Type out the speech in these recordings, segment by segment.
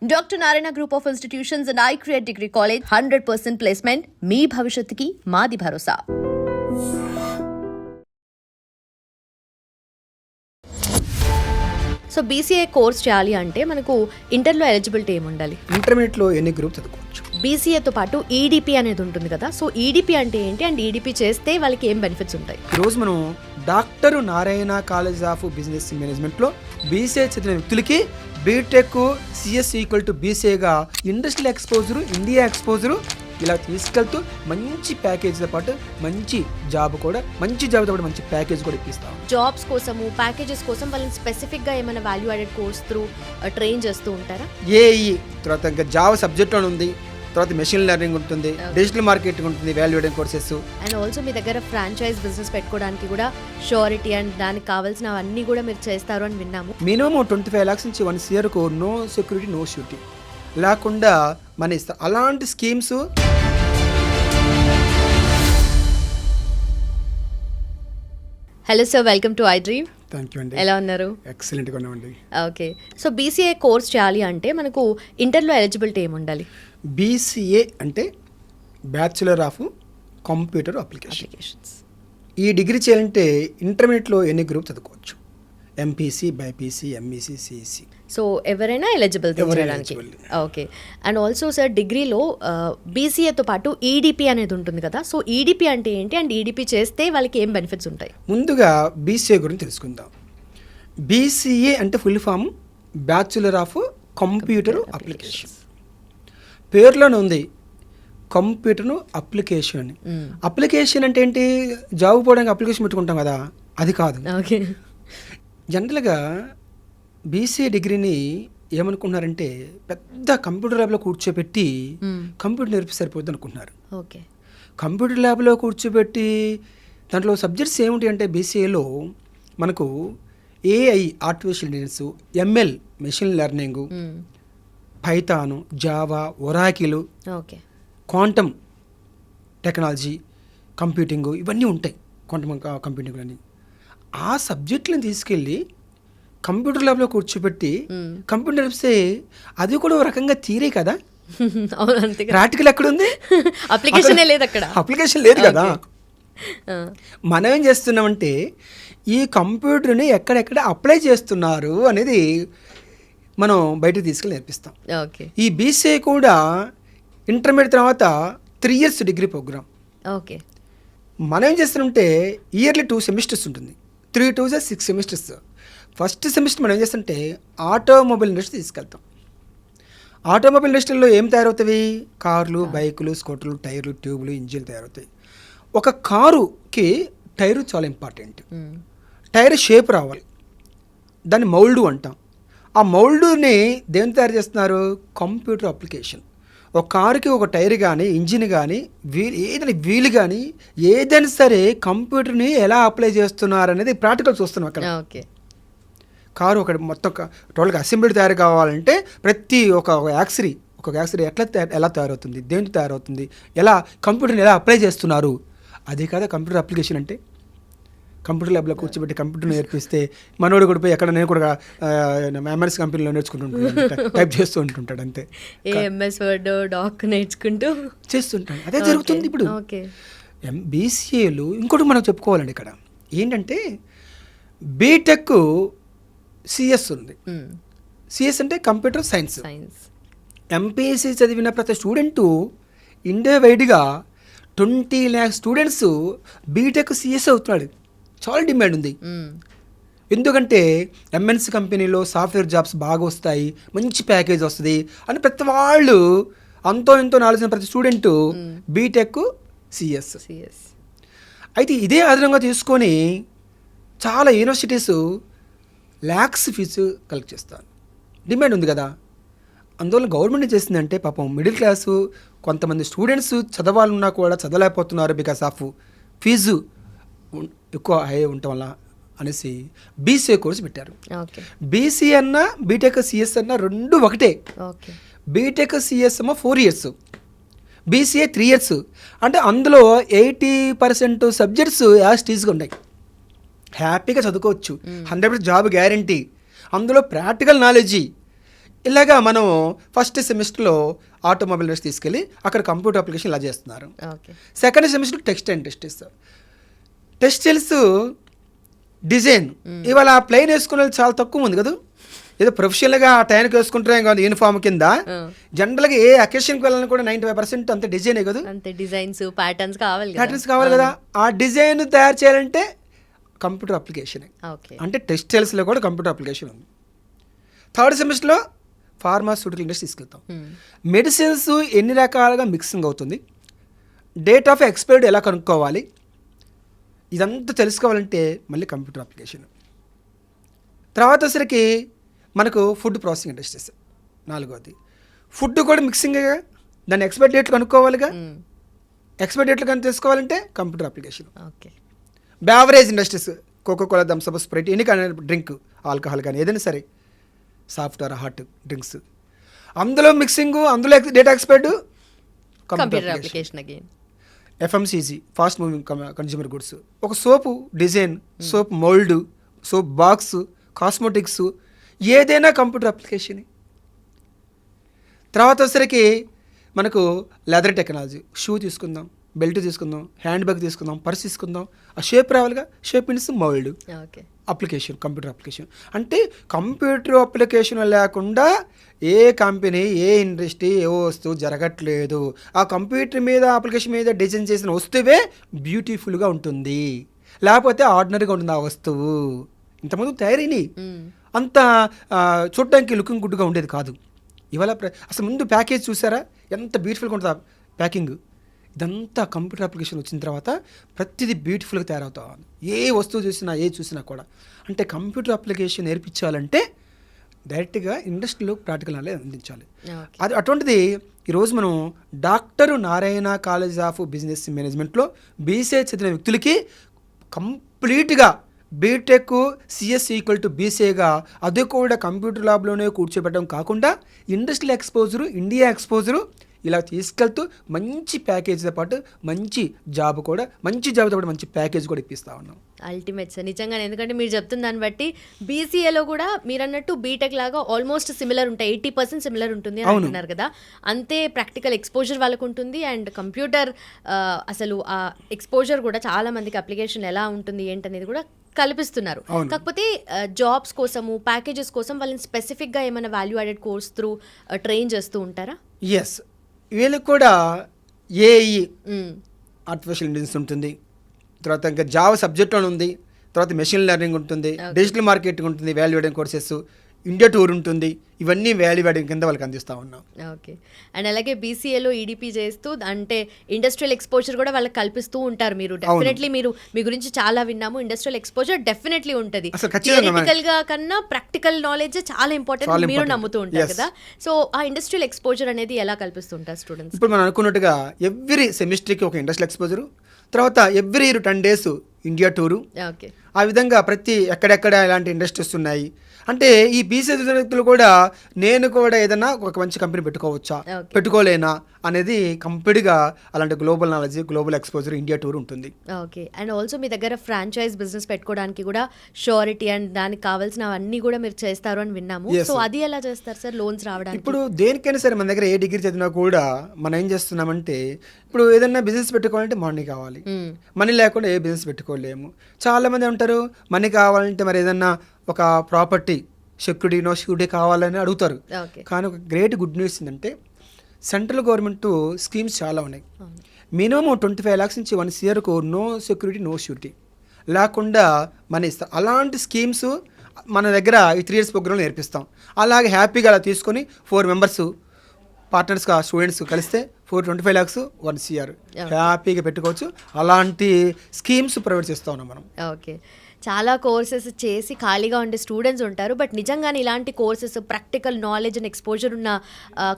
Dr. Narayana Group of Institutions and iCreate Degree College 100% placement. మీ భవిష్యత్తుకి మాది భరోసా. So BCA course చేయాలి అంటే మనకు ఇంటర్లో ఎలిజిబిలిటీ ఏముండాలి? ఇంటర్మీడియట్లో ఎన్ని గ్రూప్ చదువుకోవచ్చు? బీసీఏతో పాటు ఈడీపీ అనేది ఉంటుంది కదా, సో ఈడీపీ అంటే ఏంటి అండ్ ఈడీపీ చేస్తే వాళ్ళకి ఏం బెనిఫిట్స్ ఉంటాయి? ఈరోజు మనం doctor Narayana college of business మేనేజ్మెంట్లో బీసీఏ చదివిన వ్యక్తులకి బీటెక్ సిఎస్ ఈక్వల్ టు బీసీఏగా ఇండస్ట్రియల్ ఎక్స్పోజరు, ఇండియా ఎక్స్పోజరు ఇలా తీసుకెళ్తూ మంచి ప్యాకేజీతో పాటు మంచి జాబ్తో పాటు మంచి ప్యాకేజ్ కూడా ఇప్పిస్తాం. జాబ్స్ కోసము ప్యాకేజెస్ కోసం వాళ్ళని స్పెసిఫిక్గా ఏమైనా value added course through train చేస్తూ ఉంటారా? ఏఈ తర్వాత ఇంకా జావా సబ్జెక్ట్ అని ఉంది, తర్వాత మెషిన్ లెర్నింగ్ ఉంటుంది, డిజిటల్ మార్కెటింగ్ ఉంటుంది, value added courses. And also మీ దగ్గర ఫ్రాంచైజ్ బిజినెస్ పెట్టుకోవడానికి కూడా షూరిటీ అండ్ దానికి కావాల్సిన అవన్నీ కూడా మీరు చేస్తారు అని విన్నాము. మినిమం 25 lakhs నుంచి 1 yearకు నో సెక్యూరిటీ నో షూరిటీ లేకుండా మన ఇస్తాం. అలాంటి schemes hello sir, welcome to I dream. Thank you అండి. ఎలా ఉన్నారు? ఎక్సలెంట్గా ఉన్నామండి. ఓకే, సో బీసీఏ కోర్స్ చేయాలి అంటే మనకు ఇంటర్లో ఎలిజిబిలిటీ ఏముండాలి? బీసీఏ అంటే బ్యాచులర్ ఆఫ్ కంప్యూటర్ అప్లికేషన్స్. ఈ డిగ్రీ చేయాలంటే ఇంటర్మీడియట్లో ఎన్ని గ్రూప్ చదువుకోవచ్చు? MPC, BiPC, MEC, CEC. So ఎవరైనా ఎలిజిబుల్ చేయడానికి. ఓకే, అండ్ ఆల్సో సార్ డిగ్రీలో బీసీఏతో పాటు ఈడీపీ అనేది ఉంటుంది కదా, సో ఈడీపీ అంటే ఏంటి అండ్ ఈడీపీ చేస్తే వాళ్ళకి ఏం బెనిఫిట్స్ ఉంటాయి? ముందుగా బీసీఏ గురించి తెలుసుకుందాం. బీసీఏ అంటే full form bachelor of computer application. పేరులోనే ఉంది కంప్యూటర్ అప్లికేషన్. అప్లికేషన్ అంటే ఏంటి? జాబ్ పోవడానికి అప్లికేషన్ పెట్టుకుంటాం కదా, అది కాదు. ఓకే, జనరల్గా బీసీఏ డిగ్రీని ఏమనుకుంటున్నారంటే పెద్ద కంప్యూటర్ ల్యాబ్లో కూర్చోబెట్టి కంప్యూటర్ నేర్పిస్తే సరిపోద్ది అనుకుంటున్నారు. ఓకే, కంప్యూటర్ ల్యాబ్లో కూర్చోబెట్టి దాంట్లో సబ్జెక్ట్స్ ఏమిటి అంటే బీసీఏలో మనకు AI artificial intelligence, ML machine learning, Python, Java, Oracle, okay, quantum technology, computing, ఇవన్నీ ఉంటాయి. క్వాంటమ్ కంప్యూటింగ్ అని ఆ సబ్జెక్టులను తీసుకెళ్ళి కంప్యూటర్ ల్యాబ్లో కూర్చోబెట్టి కంప్యూటర్ నడిపిస్తే అది కూడా ఒక రకంగా తీరే కదా. ప్రాక్టికల్ ఎక్కడుంది? అప్లికేషన్ లేదు అక్కడ, అప్లికేషన్ లేదు కదా. మనం ఏం చేస్తున్నామంటే ఈ కంప్యూటర్ని ఎక్కడెక్కడ అప్లై చేస్తున్నారు అనేది మనం బయటకు తీసుకెళ్ళి నేర్పిస్తాం. ఈ బీసీఏ కూడా ఇంటర్మీడియట్ తర్వాత 3 years డిగ్రీ ప్రోగ్రామ్. ఓకే, మనం ఏం చేస్తామంటే ఇయర్లీ 2 semesters ఉంటుంది. 3 2 6 semesters. ఫస్ట్ సెమిస్టర్ మనం ఏం చేస్తుంటే ఆటోమొబైల్ ఇండస్ట్రీ తీసుకెళ్తాం. ఆటోమొబైల్ ఇండస్ట్రీలో ఏం తయారవుతాయి? కార్లు, బైకులు, స్కూటర్లు, టైర్లు, ట్యూబ్లు, ఇంజిన్లు తయారవుతాయి. ఒక కారుకి టైరు చాలా ఇంపార్టెంట్. టైర్ షేప్ రావాలి, దాన్ని మౌల్డ్ అంటాం. ఆ మౌల్డ్ని దేని తయారు చేస్తున్నారు? Computer application. ఒక కారుకి ఒక టైర్ కానీ, ఇంజిన్ కానీ, ఏదైనా వీల్ కానీ ఏదైనా సరే కంప్యూటర్ని ఎలా అప్లై చేస్తున్నారు అనేది ప్రాక్టికల్ చూస్తున్నాం అక్కడ. ఓకే, కారు ఒక మొత్తం టోటల్గా అసెంబ్లీ తయారు కావాలంటే ప్రతి ఒక యాక్సరీ ఎలా తయారవుతుంది, దేంతో తయారవుతుంది, ఎలా కంప్యూటర్ని ఎలా అప్లై చేస్తున్నారు, అదే కదా కంప్యూటర్ అప్లికేషన్ అంటే. కంప్యూటర్ ల్యాబ్లో కూర్చోబెట్టి కంప్యూటర్ నేర్పిస్తే మనోడు కూడా పోయి ఎక్కడ నేను కూడా ఎంఎస్ కంపెనీలో నేర్చుకుంటుంటాను, టైప్ చేస్తూ ఉంటుంటాడు, అంతే. ఎంఎస్ వర్డ్ డాక్ నేర్చుకుంటూ చేస్తుంటాడు. అదే జరుగుతుంది ఇప్పుడు. బీసీఏలు ఇంకోటి మనం చెప్పుకోవాలండి ఇక్కడ ఏంటంటే బీటెక్ సిఎస్ ఉంది. సిఎస్ అంటే కంప్యూటర్ సైన్స్. ఎంపీసీ చదివిన ప్రతి స్టూడెంటు ఇండియా వైడ్గా 20 lakhs స్టూడెంట్స్ బీటెక్ సిఎస్ అవుతున్నాడు. చాలా డిమాండ్ ఉంది. ఎందుకంటే ఎంఎన్సీ కంపెనీలో సాఫ్ట్వేర్ జాబ్స్ బాగా వస్తాయి, మంచి ప్యాకేజ్ వస్తుంది అని ప్రతి వాళ్ళు అంతో ఎంతో నాలెడ్జ్ ప్రతి స్టూడెంటు బీటెక్ సిఎస్. అయితే ఇదే ఆధారంగా తీసుకొని చాలా యూనివర్సిటీస్ ల్యాక్స్ ఫీజు కలెక్ట్ చేస్తారు. డిమాండ్ ఉంది కదా. అందువల్ల గవర్నమెంట్ చేసిందంటే పాపం మిడిల్ క్లాసు కొంతమంది స్టూడెంట్స్ చదవాలన్నా కూడా చదవలేకపోతున్నారు బికాస్ ఆఫ్ ఫీజు ఎక్కువ హై ఉండటం వల్ల అనేసి బీసీఏ కోర్సు పెట్టారు. బీసీఏ అన్న బీటెక్ సిఎస్ అన్న రెండు ఒకటే. బీటెక్ సిఎస్ ఏమో 4 years, బీసీఏ 3 years. అంటే అందులో 80% సబ్జెక్ట్స్ యాజ్ టీజ్గా ఉన్నాయి. హ్యాపీగా చదువుకోవచ్చు, 100% జాబ్ గ్యారంటీ. అందులో ప్రాక్టికల్ నాలెడ్జీ ఇలాగా మనం ఫస్ట్ సెమిస్టర్లో ఆటోమొబైల్ ఇండస్ట్రీ తీసుకెళ్ళి అక్కడ కంప్యూటర్ అప్లికేషన్ ఇలా చేస్తున్నారు. Okay. Second semester textile industries, textiles design. ఇవాళ ప్లెయిన్ వేసుకునే వాళ్ళు చాలా తక్కువ ఉంది కదా, ఏదో ప్రొఫెషనల్గా ఆ టైంకి వేసుకుంటారే కాదు యూనిఫామ్ కింద. జనరల్గా ఏ అకేషన్కి వెళ్ళాలని కూడా 95% అంత డిజైనే కదా, అంతే డిజైన్స్ ప్యాటర్న్స్ కావాలి కదా. ఆ డిజైన్ తయారు చేయాలంటే కంప్యూటర్ అప్లికేషన్. అంటే టెక్స్టైల్స్లో కూడా కంప్యూటర్ అప్లికేషన్ ఉంది. థర్డ్ సెమిస్టర్లో ఫార్మాస్యూటికల్ ఇండస్ట్రీ తీసుకెళ్తాం. మెడిసిన్స్ ఎన్ని రకాలుగా మిక్సింగ్ అవుతుంది, డేట్ ఆఫ్ ఎక్స్పైరీ ఎలా కనుక్కోవాలి, ఇదంతా తెలుసుకోవాలంటే మళ్ళీ కంప్యూటర్ అప్లికేషన్. తర్వాత వచ్చరికి మనకు ఫుడ్ ప్రాసెసింగ్ ఇండస్ట్రీస్ నాలుగోది. ఫుడ్ కూడా మిక్సింగ్, దాన్ని ఎక్స్పైరీ డేట్లు కనుక్కోవాలిగా, ఎక్స్పైరీ డేట్లు కానీ తెలుసుకోవాలంటే computer application. Okay. Beverage industries, Coca Cola, Thums Up, Sprite, ఎన్ని కానీ డ్రింక్, ఆల్కహాల్ కానీ ఏదైనా సరే, సాఫ్ట్ ఆర్ హాట్ డ్రింక్స్, అందులో మిక్సింగ్, అందులో data expired, computer application again. FMCG, fast moving consumer goods, ఒక soap design, soap mould, soap box, cosmetics, ఏదైనా computer application. తర్వాత వచ్చరికి మనకు లెదర్ టెక్నాలజీ, షూ తీసుకుందాం, బెల్ట్ తీసుకుందాం, హ్యాండ్ బ్యాగ్ తీసుకుందాం, పర్స్ తీసుకుందాం, ఆ షేప్ రావాలిగా, shape means mould. Okay. Application, computer application. అంటే కంప్యూటర్ అప్లికేషన్ లేకుండా ఏ కంపెనీ, ఏ ఇండస్ట్రీ, ఏ వస్తువు జరగట్లేదు. ఆ కంప్యూటర్ మీద, అప్లికేషన్ మీద డిజైన్ చేసిన వస్తువే బ్యూటిఫుల్గా ఉంటుంది, లేకపోతే ఆర్డినరీగా ఉంటుంది ఆ వస్తువు. ఇంతకుముందు తయారీని అంత చూడడానికి లుకింగ్ గుడ్గా ఉండేది కాదు. ఇవాళ అసలు ముందు ప్యాకేజ్ చూసారా ఎంత బ్యూటిఫుల్గా ఉంటుంది ఆ ప్యాకింగ్. ఇదంతా కంప్యూటర్ అప్లికేషన్ వచ్చిన తర్వాత ప్రతిదీ బ్యూటిఫుల్గా తయారవుతా ఉంది. ఏ వస్తువు చూసినా, ఏ చూసినా కూడా. అంటే కంప్యూటర్ అప్లికేషన్ నేర్పించాలంటే డైరెక్ట్గా ఇండస్ట్రీలో ప్రాక్టికల్ నాలెడ్జ్ అందించాలి. అది అటువంటిది ఈరోజు మనం doctor Narayana college of business మేనేజ్మెంట్లో బీసీఏ చదివిన వ్యక్తులకి కంప్లీట్గా బీటెక్ సిఎస్ ఈక్వల్ టు బీసీఏగా, అది కూడా కంప్యూటర్ ల్యాబ్లోనే కూర్చోబెట్టడం కాకుండా ఇండస్ట్రియల్ ఎక్స్పోజరు, ఇండియా ఎక్స్పోజరు ఇలా తీసుకెళ్తూ మంచి ప్యాకేజీతో పాటు మంచి జాబ్తో పాటు మంచి ప్యాకేజ్ కూడా ఇప్పిస్తా ఉన్నాం. అల్టిమేట్ సార్, నిజంగానే. ఎందుకంటే మీరు చెప్తున్న దాన్ని బట్టి బీసీఏలో కూడా మీరు అన్నట్టు బీటెక్ లాగా ఆల్మోస్ట్ సిమిలర్ ఉంటాయి, 80% సిమిలర్ ఉంటుంది అని అంటున్నారు కదా. అంతే ప్రాక్టికల్ ఎక్స్పోజర్ వాళ్ళకు ఉంటుంది. అండ్ కంప్యూటర్ అసలు ఆ ఎక్స్పోజర్ కూడా చాలా మందికి అప్లికేషన్ ఎలా ఉంటుంది ఏంటనేది కూడా కల్పిస్తున్నారు. కాకపోతే జాబ్స్ కోసము, ప్యాకేజెస్ కోసం వాళ్ళని స్పెసిఫిక్గా ఏమైనా value added course through train చేస్తూ ఉంటారా? ఎస్, వీళ్ళకి కూడా ఏఈ ఆర్టిఫిషియల్ ఇంటెలిజెన్స్ ఉంటుంది, తర్వాత ఇంకా జావా సబ్జెక్ట్ అని ఉంది, తర్వాత మెషిన్ లెర్నింగ్ ఉంటుంది, డిజిటల్ మార్కెటింగ్ ఉంటుంది, value added courses, India tour ఉంటుంది. ఇవన్నీ వాల్యూ యాడింగ్ కింద వాళ్ళకి అందిస్తూ ఉన్నాం. ఓకే. అండ్ అలాగే బీసీఏలో ఈడీపీ చేస్తూ అంటే ఇండస్ట్రియల్ ఎక్స్పోజర్ కూడా వాళ్ళకి కల్పిస్తూ ఉంటారు. మీరు డెఫినెట్లీ మీరు మీ గురించి చాలా విన్నాము. ఇండస్ట్రియల్ ఎక్స్పోజర్ డెఫినెట్లీ ఉంటుంది. థియరిటికల్ గా కన్నా ప్రాక్టికల్ నాలెడ్జ్ చాలా ఇంపార్టెంట్ మీరు నమ్ముతూ ఉంటారు కదా. సో ఆ ఇండస్ట్రియల్ ఎక్స్పోజర్ అనేది ఎలా కల్పిస్తుంటారు స్టూడెంట్స్? ఇప్పుడు మనం అనుకున్నట్టుగా ఎవ్రీ సెమిస్టర్కి ఒక ఇండస్ట్రియల్ ఎక్స్పోజరు, తర్వాత every 10 days India tour. Okay. ఆ విధంగా ప్రతి ఎక్కడెక్కడ ఇలాంటి ఇండస్ట్రీస్ ఉన్నాయి. అంటే ఈ బీసీ వ్యక్తులు కూడా నేను కూడా ఏదైనా ఒక మంచి కంపెనీ పెట్టుకోవచ్చా, పెట్టుకోలేనా అనేది కంప్లీట్గా అలాంటి global knowledge, global exposure, India tour ఉంటుంది. ఓకే. అండ్ ఆల్సో మీ దగ్గర ఫ్రాంచైజ్ బిజినెస్ పెట్టుకోవడానికి కూడా షూరిటీ అండ్ దానికి కావాల్సినవన్నీ కూడా మీరు చేస్తారు అని విన్నాము. సో అది ఎలా చేస్తారు సార్ లోన్స్ రావడానికి? ఇప్పుడు దేనికైనా సరే మన దగ్గర ఏ డిగ్రీ చదివినా కూడా మనం ఏం చేస్తున్నామంటే, ఇప్పుడు ఏదైనా బిజినెస్ పెట్టుకోవాలంటే మనీ కావాలి. మనీ లేకుండా ఏ బిజినెస్ పెట్టుకోలేము. చాలా మంది ఉంటారు మనీ కావాలంటే మరి ఏదన్నా ఒక ప్రాపర్టీ సెక్యూరిటీ కావాలని అడుగుతారు. కానీ ఒక గ్రేట్ గుడ్ న్యూస్ ఏంటంటే సెంట్రల్ గవర్నమెంట్ స్కీమ్స్ చాలా ఉన్నాయి. మినిమం 25 lakhs నుంచి 1 yearకు నో సెక్యూరిటీ, నో షూరిటీ లేకుండా మనీ ఇస్తాం. అలాంటి స్కీమ్స్ మన దగ్గర ఈ 3 years ప్రోగ్రాంలో నేర్పిస్తాం. అలాగే హ్యాపీగా అలా తీసుకొని 4 members పార్ట్నర్స్గా స్టూడెంట్స్ కలిస్తే 25 lakhs 1 year హ్యాపీగా పెట్టుకోవచ్చు. అలాంటి స్కీమ్స్ ప్రొవైడ్ చేస్తూ ఉన్నాం మనం. ఓకే. చాలా కోర్సెస్ చేసి ఖాళీగా ఉండే స్టూడెంట్స్ ఉంటారు. బట్ నిజంగానే ఇలాంటి courses, practical knowledge and exposure ఉన్న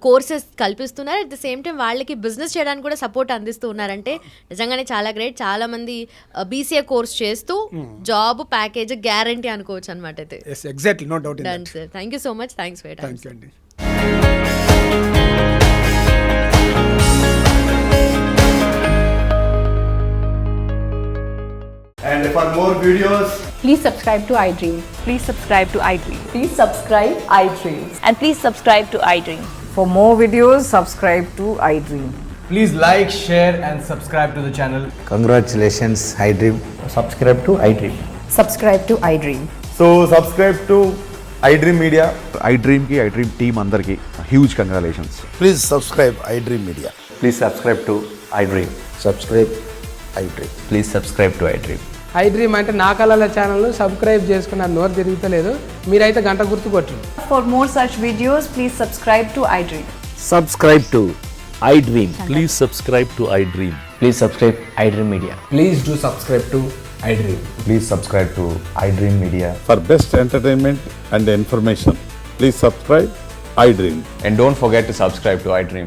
కోర్సెస్ కల్పిస్తున్నారు. అట్ ద సేమ్ టైం వాళ్ళకి బిజినెస్ చేయడానికి కూడా సపోర్ట్ అందిస్తూ ఉన్నారంటే నిజంగానే చాలా గ్రేట్. చాలా మంది బీసీఏ కోర్స్ చేస్తూ జాబ్ ప్యాకేజ్ గ్యారంటీ అనుకోవచ్చు అనమాట. అయితే exactly, no doubt. Done sir, thank you so much. Thanks for your time. And for more videos, Please subscribe to iDream. Please subscribe to iDream. Please subscribe iDream. And please subscribe to iDream. For more videos, subscribe to iDream. Please like, share and subscribe to the channel. Congratulations, iDream. Subscribe to iDream. Subscribe to iDream. So subscribe to iDream Media. iDream team అందరికి huge congratulations. Please subscribe iDream Media. Please subscribe to iDream. Subscribe iDream. Please subscribe to iDream. iDream అంటే నా కళల ఛానల్ను subscribe చేసుకున్న నోరు తిరుగుతలేదు, మీరైతే గంట గుర్తు కొట్టండి. For more such videos, please subscribe to iDream. Subscribe to iDream. Please subscribe to iDream. Please subscribe iDream Media. Please do subscribe to iDream. Please subscribe to iDream Media. For best entertainment and information, please subscribe iDream. And don't forget to subscribe to iDream.